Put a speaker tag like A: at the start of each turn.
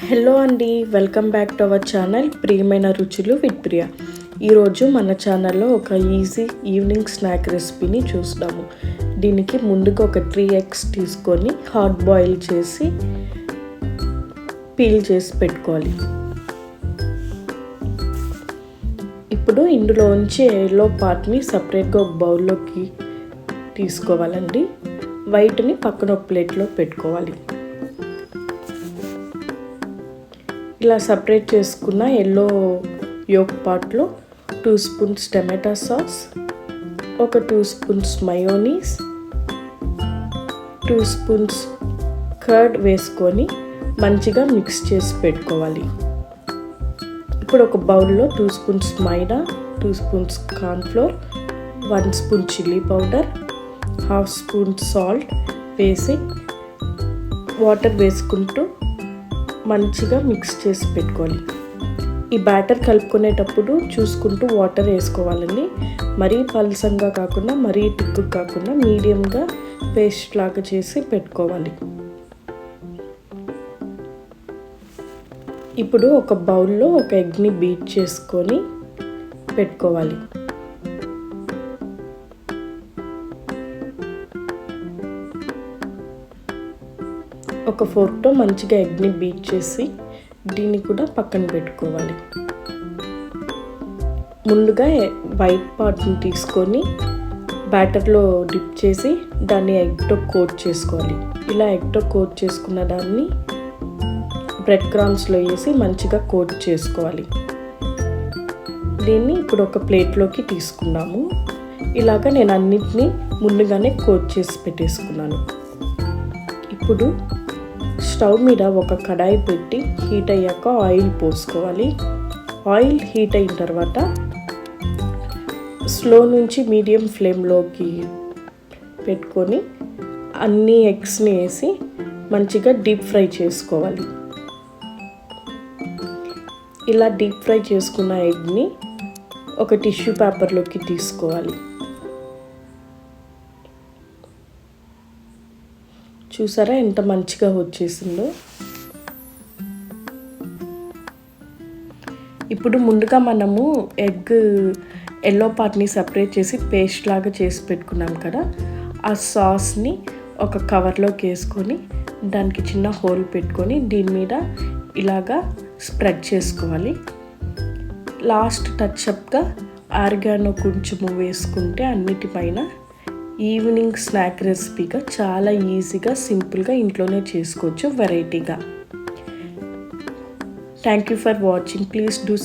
A: Hello అండి, welcome back to our channel ప్రియమైన రుచులు విత్ ప్రియ. ఈరోజు మన ఛానల్లో ఒక ఈజీ ఈవినింగ్ స్నాక్ రెసిపీని చూస్తాము. దీనికి ముందుగా ఒక 3 eggs తీసుకొని హాట్ బాయిల్ చేసి పీల్ చేసి పెట్టుకోవాలి. ఇప్పుడు ఇందులోంచి ఎల్లో పార్ట్ని సపరేట్గా ఒక బౌల్లోకి తీసుకోవాలండి. వైట్ని పక్కన ఒక ప్లేట్లో పెట్టుకోవాలి. ఇలా సపరేట్ చేసుకున్న ఎల్లో యోక్ పార్ట్లో 2 స్పూన్స్ టమాటా సాస్, ఒక 2 స్పూన్స్ మయోనీస్, 2 స్పూన్స్ కర్డ్ వేసుకొని మంచిగా మిక్స్ చేసి పెట్టుకోవాలి. ఇప్పుడు ఒక బౌల్లో 2 స్పూన్స్ మైదా, 2 spoons cornflour, 1 spoon chilli powder, 1/2 spoon salt వేసి వాటర్ వేసుకుంటూ మంచిగా మిక్స్ చేసి పెట్టుకోవాలి. ఈ బ్యాటర్ కలుపుకునేటప్పుడు చూసుకుంటూ వాటర్ వేసుకోవాలండి. మరీ పలసంగా కాకుండా మరీ తిక్కు కాకుండా మీడియంగా పేస్ట్ లాగా చేసి పెట్టుకోవాలి. ఇప్పుడు ఒక బౌల్లో ఒక ఎగ్ని బీట్ చేసుకొని పెట్టుకోవాలి. ఒక ఫోర్క్తో మంచిగా ఎగ్ని బీట్ చేసి దీన్ని కూడా పక్కన పెట్టుకోవాలి. ముందుగా వైట్ పార్ట్ని తీసుకొని బ్యాటర్లో డిప్ చేసి దాన్ని ఎగ్తో కోట్ చేసుకోవాలి. ఇలా ఎగ్తో కోట్ చేసుకున్న దాన్ని బ్రెడ్ క్రమ్స్లో వేసి మంచిగా కోట్ చేసుకోవాలి. దీన్ని ఇప్పుడు ఒక ప్లేట్లోకి తీసుకున్నాము. ఇలాగ నేను అన్నిటినీ ముందుగానే కోట్ చేసి పెట్టేసుకున్నాను. ఇప్పుడు స్టవ్ మీద ఒక కడాయి పెట్టి హీట్ అయ్యాక ఆయిల్ పోసుకోవాలి. ఆయిల్ హీట్ అయిన తర్వాత స్లో నుంచి మీడియం ఫ్లేమ్లోకి పెట్టుకొని అన్ని ఎగ్స్ని వేసి మంచిగా డీప్ ఫ్రై చేసుకోవాలి. ఇలా డీప్ ఫ్రై చేసుకున్న ఎగ్ని ఒక టిష్యూ పేపర్లోకి తీసుకోవాలి. చూసారా ఎంత మంచిగా వచ్చేసిందో. ఇప్పుడు ముందుగా మనము ఎగ్ ఎల్లో పార్ట్ని సపరేట్ చేసి పేస్ట్ లాగా చేసి పెట్టుకున్నాం కదా, ఆ సాస్ని ఒక కవర్లోకి వేసుకొని దానికి చిన్న హోల్ పెట్టుకొని దీని మీద ఇలాగా స్ప్రెడ్ చేసుకోవాలి. లాస్ట్ టచ్అప్గా ఆరిగానో కొంచెము వేసుకుంటే అన్నిటిపైన ఈవినింగ్ స్నాక్ రెసిపీగా చాలా ఈజీగా సింపుల్గా ఇంట్లోనే చేసుకోవచ్చు వెరైటీగా. Thank you for watching. Please do